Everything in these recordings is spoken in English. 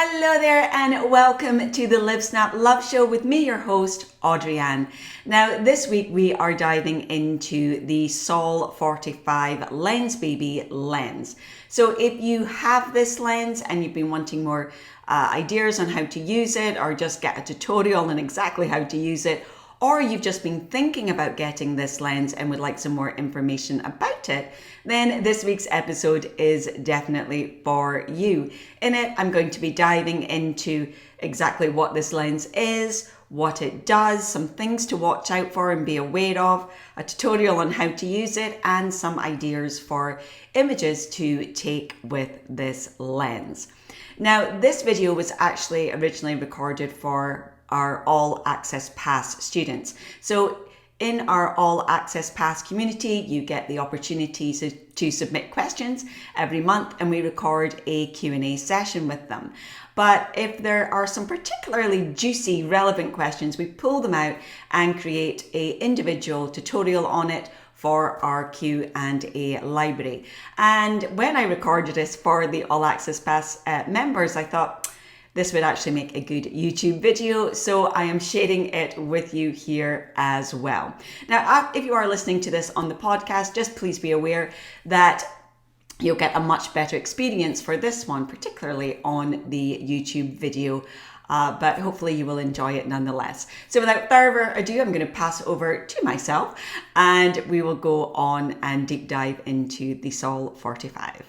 Hello there and welcome to the Live Snap Love Show with me, your host, Audrey-Ann. Now, this week we are diving into the SOL45 Lensbaby lens. So if you have this lens and you've been wanting more ideas on how to use it, or just get a tutorial on exactly how to use it, or you've just been thinking about getting this lens and would like some more information about it, then this week's episode is definitely for you. In it, I'm going to be diving into exactly what this lens is, what it does, some things to watch out for and be aware of, a tutorial on how to use it, and some ideas for images to take with this lens. Now, this video was actually originally recorded for our All Access Pass students. So in our All Access Pass community, you get the opportunity to submit questions every month, and we record a Q&A session with them. But if there are some particularly juicy, relevant questions, we pull them out and create an individual tutorial on it for our Q&A library. And when I recorded this for the All Access Pass members, I thought this would actually make a good YouTube video, so I am sharing it with you here as well. Now, if you are listening to this on the podcast, just please be aware that you'll get a much better experience for this one, particularly on the YouTube video. But hopefully you will enjoy it nonetheless. So without further ado, I'm going to pass over to myself and we will go on and deep dive into the SOL45.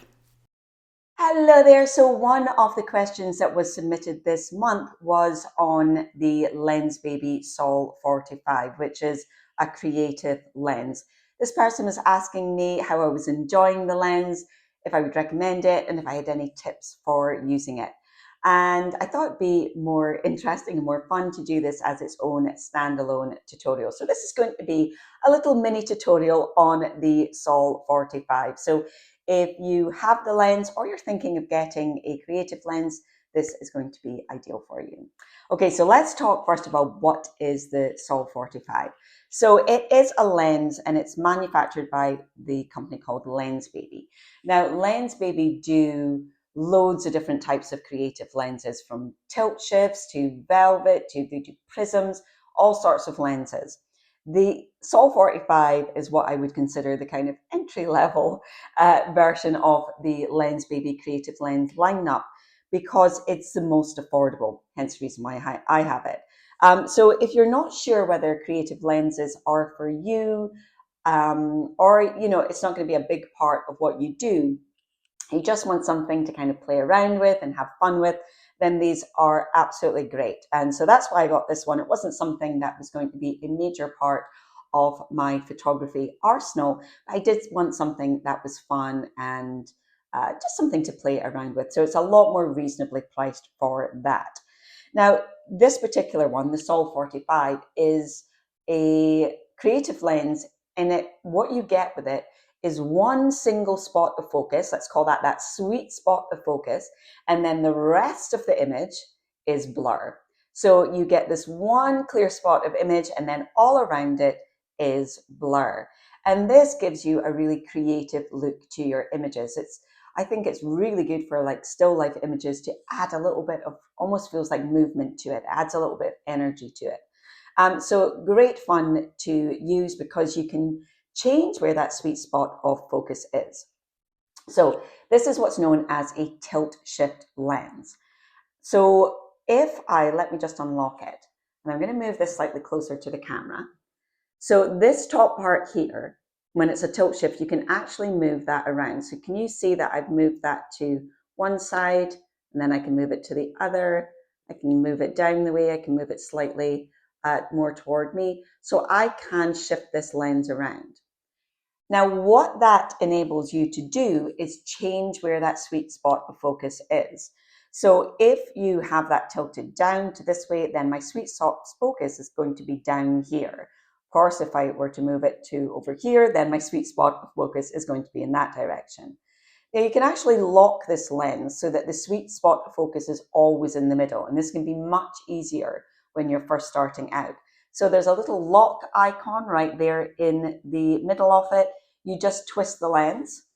Hello there. So one of the questions that was submitted this month was on the Lensbaby SOL45, which is a creative lens. This person was asking me how I was enjoying the lens, if I would recommend it, and if I had any tips for using it. And I thought it'd be more interesting and more fun to do this as its own standalone tutorial. So this is going to be a little mini tutorial on the SOL45. So if you have the lens or you're thinking of getting a creative lens, this is going to be ideal for you. Okay, so let's talk first about what is the SOL45. So it is a lens and it's manufactured by the company called Lensbaby. Now, Lensbaby do loads of different types of creative lenses, from tilt shifts to velvet to they do prisms, all sorts of lenses. The SOL45 is what I would consider the kind of entry-level version of the Lensbaby creative lens lineup, because it's the most affordable, hence the reason why I have it. So if you're not sure whether creative lenses are for you, or it's not going to be a big part of what you do, you just want something to kind of play around with and have fun with, then these are absolutely great. And so that's why I got this one. It wasn't something that was going to be a major part of my photography arsenal. I did want something that was fun and just something to play around with. So it's a lot more reasonably priced for that. Now, this particular one, the SOL45, is a creative lens, and what you get with it is one single spot of focus. Let's call that sweet spot of focus. And then the rest of the image is blur. So you get this one clear spot of image, and then all around it is blur. And this gives you a really creative look to your images. I think it's really good for like still life images to add a little bit of, almost feels like movement to it, adds a little bit of energy to it. So great fun to use because you can change where that sweet spot of focus is. So this is what's known as a tilt shift lens. So let me just unlock it, and I'm going to move this slightly closer to the camera. So this top part here, when it's a tilt shift, you can actually move that around. So can you see that I've moved that to one side, and then I can move it to the other. I can move it down the way. I can move it slightly more toward me. So I can shift this lens around. Now, what that enables you to do is change where that sweet spot of focus is. So if you have that tilted down to this way, then my sweet spot focus is going to be down here. Of course, if I were to move it to over here, then my sweet spot of focus is going to be in that direction. Now, you can actually lock this lens so that the sweet spot of focus is always in the middle, and this can be much easier when you're first starting out. So there's a little lock icon right there in the middle of it. You just twist the lens.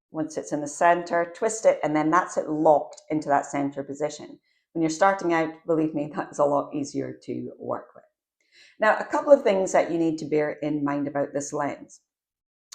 Once it's in the center, twist it, and then that's it locked into that center position. when you're starting out, believe me, that's a lot easier to work with. Now, a couple of things that you need to bear in mind about this lens,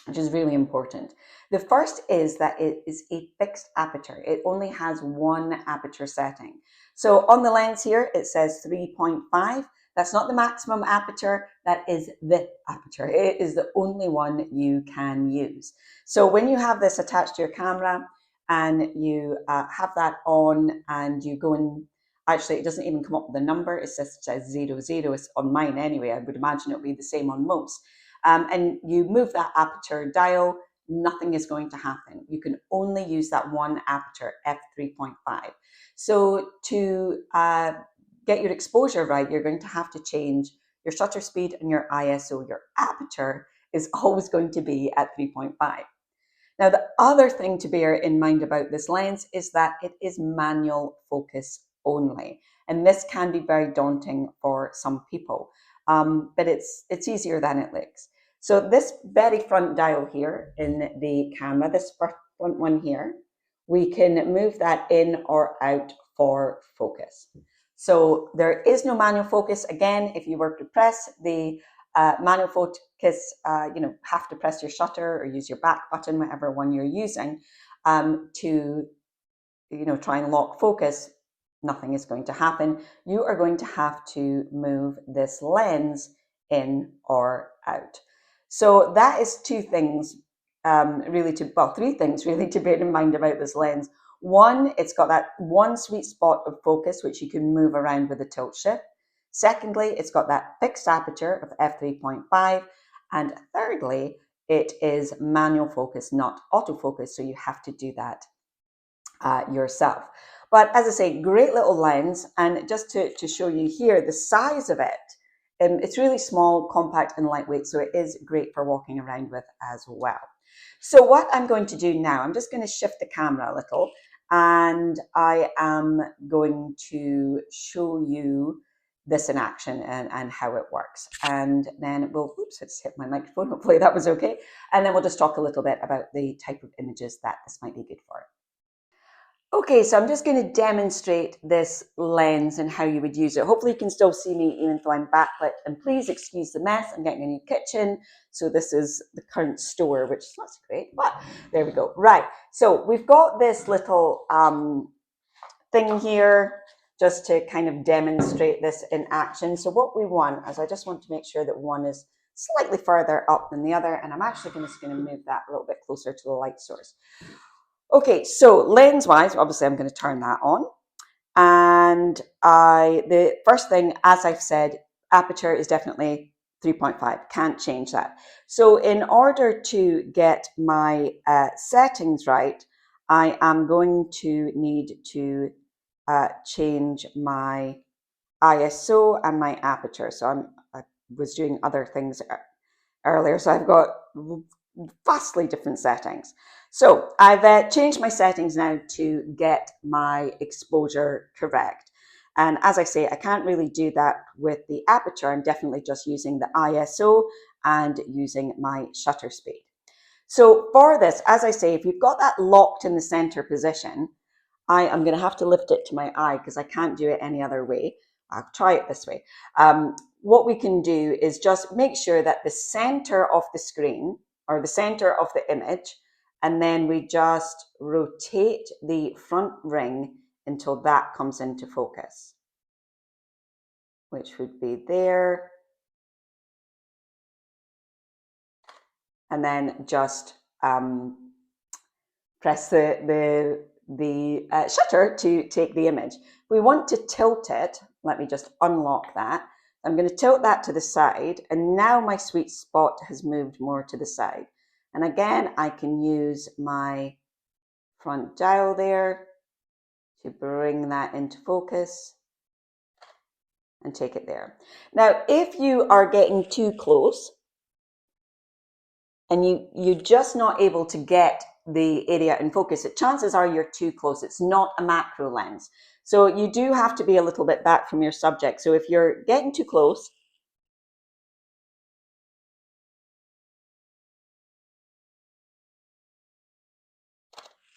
which is really important. The first is that it is a fixed aperture. It only has one aperture setting. So on the lens here, it says 3.5. That's not the maximum aperture, that is the aperture. It is the only one you can use. So when you have this attached to your camera and you have that on and you go in, actually it doesn't even come up with a number, it says 00. It's on mine anyway, I would imagine it'll be the same on most. And you move that aperture dial, nothing is going to happen. You can only use that one aperture, f3.5. So to get your exposure right, you're going to have to change your shutter speed and your ISO. Your aperture is always going to be at 3.5. Now, the other thing to bear in mind about this lens is that it is manual focus only. And this can be very daunting for some people, but it's easier than it looks. So this very front dial here in the camera, this front one here, we can move that in or out for focus. So there is no manual focus. Again, if you were to press the manual focus, have to press your shutter or use your back button, whatever one you're using, to, try and lock focus, nothing is going to happen. You are going to have to move this lens in or out. So that is three things really to bear in mind about this lens. One, it's got that one sweet spot of focus, which you can move around with a tilt shift. Secondly, it's got that fixed aperture of f3.5. And thirdly, it is manual focus, not autofocus, so you have to do that yourself. But as I say, great little lens, and just to show you here the size of it, it's really small, compact and lightweight, so it is great for walking around with as well. So what I'm going to do now, I'm just going to shift the camera a little, and I am going to show you this in action and how it works. And then we'll, oops, I just hit my microphone, hopefully that was okay. And then we'll just talk a little bit about the type of images that this might be good for. Okay, so I'm just going to demonstrate this lens and how you would use it. Hopefully you can still see me even though I'm backlit. And please excuse the mess, I'm getting a new kitchen. So this is the current store, which is not so great, but there we go. Right, so we've got this little thing here just to kind of demonstrate this in action. So what we want is I just want to make sure that one is slightly further up than the other. And I'm actually just going to move that a little bit closer to the light source. Okay, so lens-wise, obviously I'm going to turn that on. And the first thing, as I've said, aperture is definitely 3.5, can't change that. So in order to get my settings right, I am going to need to change my ISO and my aperture. So I was doing other things earlier, so I've got vastly different settings. So I've changed my settings now to get my exposure correct. And as I say, I can't really do that with the aperture. I'm definitely just using the ISO and using my shutter speed. So for this, as I say, if you've got that locked in the center position, I am going to have to lift it to my eye because I can't do it any other way. I'll try it this way. What we can do is just make sure that the center of the screen or the center of the image, and then we just rotate the front ring until that comes into focus, which would be there. And then just press the shutter to take the image. We want to tilt it. Let me just unlock that. I'm going to tilt that to the side, and now my sweet spot has moved more to the side. And again, I can use my front dial there to bring that into focus and take it there. Now, if you are getting too close and you're just not able to get the area in focus, chances are you're too close. It's not a macro lens. So you do have to be a little bit back from your subject. So if you're getting too close,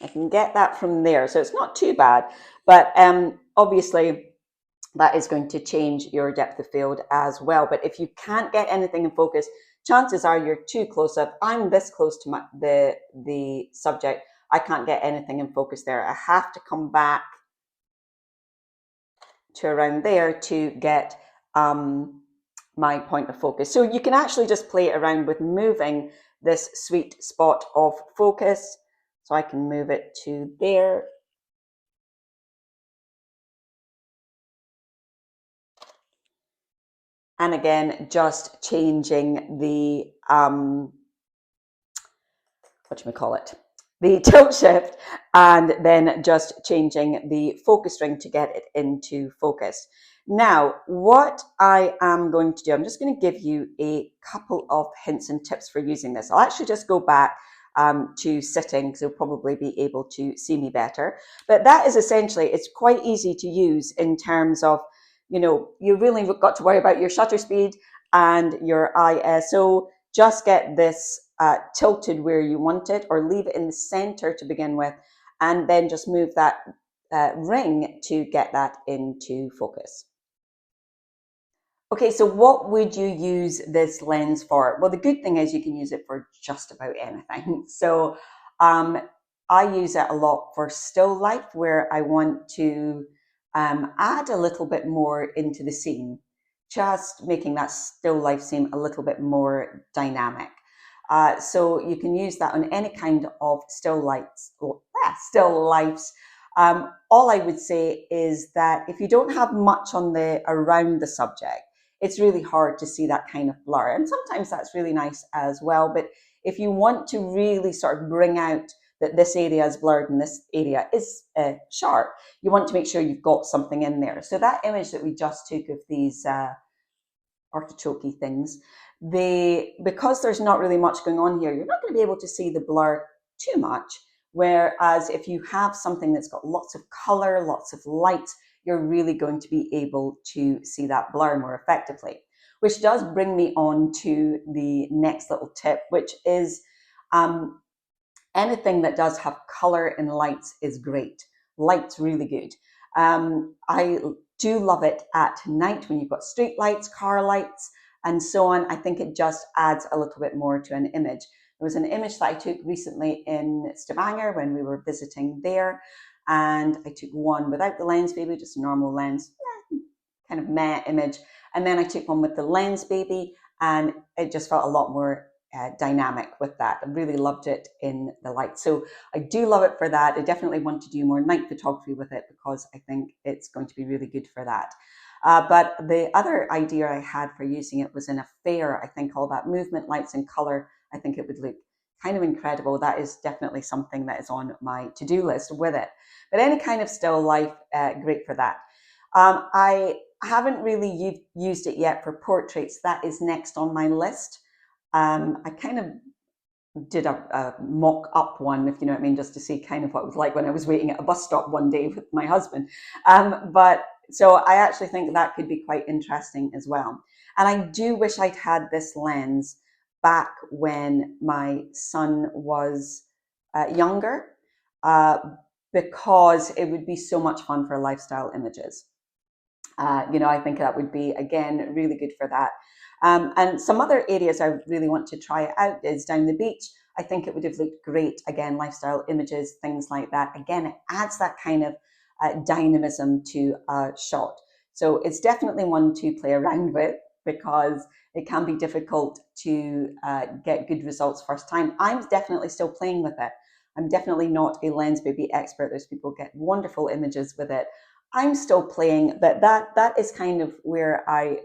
I can get that from there. So it's not too bad, but obviously that is going to change your depth of field as well. But if you can't get anything in focus, chances are you're too close up. I'm this close to the subject. I can't get anything in focus there. I have to come back to around there to get my point of focus. So you can actually just play around with moving this sweet spot of focus. So I can move it to there. And again, just changing the, the tilt shift, and then just changing the focus ring to get it into focus. Now, what I am going to do, I'm just going to give you a couple of hints and tips for using this. I'll actually just go back to sitting, because you'll probably be able to see me better. But that is essentially, it's quite easy to use in terms of, you really got to worry about your shutter speed and your ISO. Just get this tilted where you want it, or leave it in the center to begin with, and then just move that ring to get that into focus. Okay, so what would you use this lens for? Well, the good thing is you can use it for just about anything. So I use it a lot for still life, where I want to add a little bit more into the scene, just making that still life seem a little bit more dynamic. So you can use that on any kind of still lifes. All I would say is that if you don't have much on around the subject, it's really hard to see that kind of blur. And sometimes that's really nice as well. But if you want to really sort of bring out that this area is blurred and this area is sharp, you want to make sure you've got something in there. So that image that we just took of these artichokey things, because there's not really much going on here, you're not going to be able to see the blur too much. Whereas if you have something that's got lots of color, lots of light, you're really going to be able to see that blur more effectively. Which does bring me on to the next little tip, which is anything that does have color and lights is great. Light's really good. I do love it at night when you've got street lights, car lights, and so on. I think it just adds a little bit more to an image. There was an image that I took recently in Stavanger when we were visiting there, and I took one without the Lensbaby, just a normal lens, kind of meh image. And then I took one with the Lensbaby, and it just felt a lot more dynamic with that. I really loved it in the light. So I do love it for that. I definitely want to do more night photography with it, because I think it's going to be really good for that. But the other idea I had for using it was in a fair. I think all that movement, lights and color, I think it would look kind of incredible. That is definitely something that is on my to-do list with it. But any kind of still life, great for that. I haven't really used it yet for portraits. That is next on my list. I kind of did a mock up one, if you know what I mean, just to see kind of what it was like when I was waiting at a bus stop one day with my husband. But so I actually think that could be quite interesting as well. And I do wish I'd had this lens back when my son was younger, because it would be so much fun for lifestyle images. I think that would be, again, really good for that. And some other areas I really want to try it out is down the beach. I think it would have looked great, again, lifestyle images, things like that. Again, it adds that kind of dynamism to a shot. So it's definitely one to play around with, because it can be difficult to get good results first time. I'm definitely still playing with it. I'm definitely not a Lensbaby expert. There's people get wonderful images with it. I'm still playing, but that is kind of where I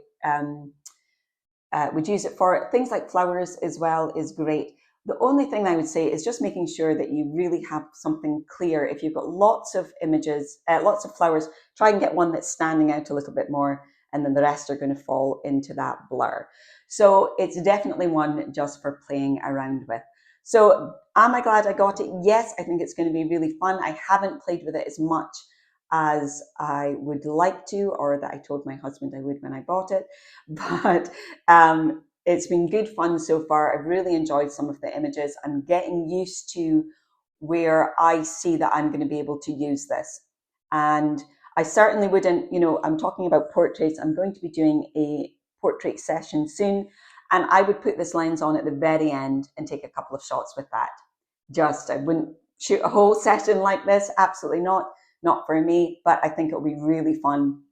would use it for. Things like flowers as well is great. The only thing I would say is just making sure that you really have something clear. If you've got lots of images, lots of flowers, try and get one that's standing out a little bit more, and then the rest are going to fall into that blur. So it's definitely one just for playing around with. So am I glad I got it? Yes, I think it's going to be really fun. I haven't played with it as much as I would like to, or that I told my husband I would when I bought it. But it's been good fun so far. I've really enjoyed some of the images. I'm getting used to where I see that I'm going to be able to use this. And I certainly wouldn't, I'm talking about portraits. I'm going to be doing a portrait session soon. And I would put this lens on at the very end and take a couple of shots with that. I wouldn't shoot a whole session like this. Absolutely not for me, but I think it'll be really fun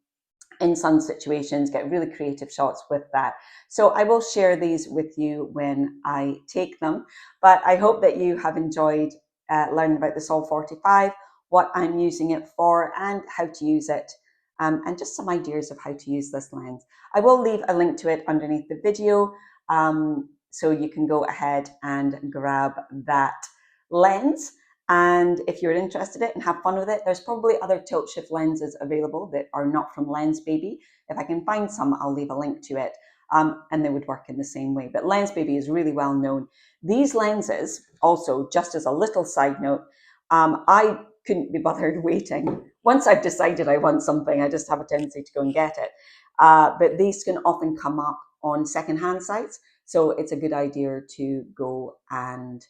in some situations, get really creative shots with that. So I will share these with you when I take them, but I hope that you have enjoyed learning about the SOL45, what I'm using it for and how to use it, and just some ideas of how to use this lens. I will leave a link to it underneath the video, so you can go ahead and grab that lens. And if you're interested in it and have fun with it, there's probably other tilt shift lenses available that are not from Lensbaby. If I can find some, I'll leave a link to it. And they would work in the same way. But Lensbaby is really well known. These lenses, also, just as a little side note, I couldn't be bothered waiting. Once I've decided I want something, I just have a tendency to go and get it. But these can often come up on secondhand sites. So it's a good idea to go and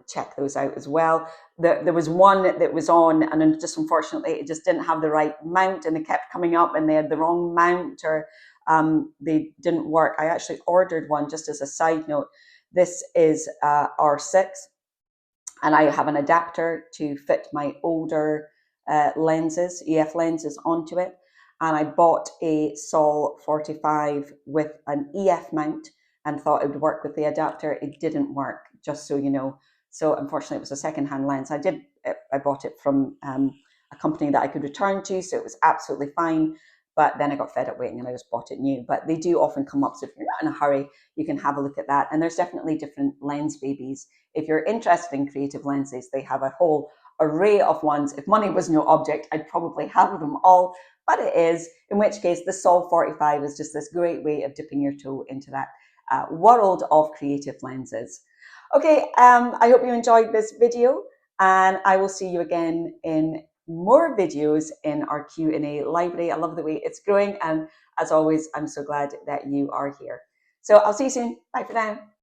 check those out as well. There was one that was on, and just unfortunately, it just didn't have the right mount, and they kept coming up, and they had the wrong mount, or they didn't work. I actually ordered one, just as a side note. This is R6, and I have an adapter to fit my older lenses, EF lenses, onto it. And I bought a SOL45 with an EF mount and thought it would work with the adapter. It didn't work, just so you know. So unfortunately, it was a secondhand lens. I bought it from a company that I could return to, so it was absolutely fine. But then I got fed up waiting and I just bought it new. But they do often come up, so if you're not in a hurry, you can have a look at that. And there's definitely different Lensbabies. If you're interested in creative lenses, they have a whole array of ones. If money was no object, I'd probably have them all, but it is, in which case the SOL45 is just this great way of dipping your toe into that world of creative lenses. Okay, I hope you enjoyed this video, and I will see you again in more videos in our Q&A library. I love the way it's growing, and as always, I'm so glad that you are here. So I'll see you soon. Bye for now.